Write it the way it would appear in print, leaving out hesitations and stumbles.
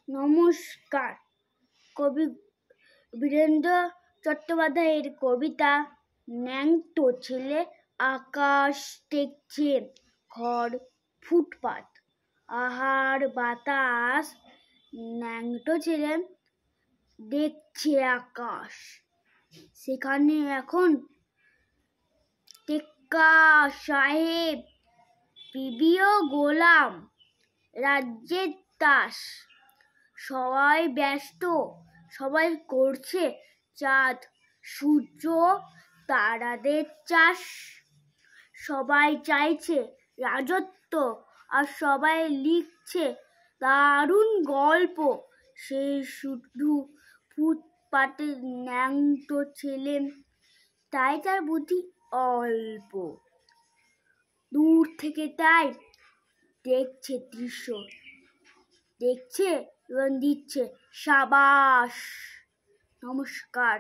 নমস্কার। কবি বীরেন্দ্র চট্টোপাধ্যায়ের কবিতা ন্যাংটো ছেলে আকাশ দেখছে, ঘর ফুটপাত, আহার বাতাস। ন্যাংটো ছেলে দেখছে আকাশ, সেখানে এখন টেক্কা সাহেব, বিবিও গোলাম, রাজ্যের তাস। সবাই ব্যস্ত, সবাই করছে চাঁদ সূর্য তারাদের চাষ। সবাই চাইছে রাজত্ব, আর সবাই লিখছে দারুণ গল্প। সেই শুধু ফুটপাতে ন্যাংটো ছেলে, তাই তার বুদ্ধি অল্প। দূর থেকে তাই দেখছে দৃশ্য, দেখছে এবং দিচ্ছে সাবাস। নমস্কার।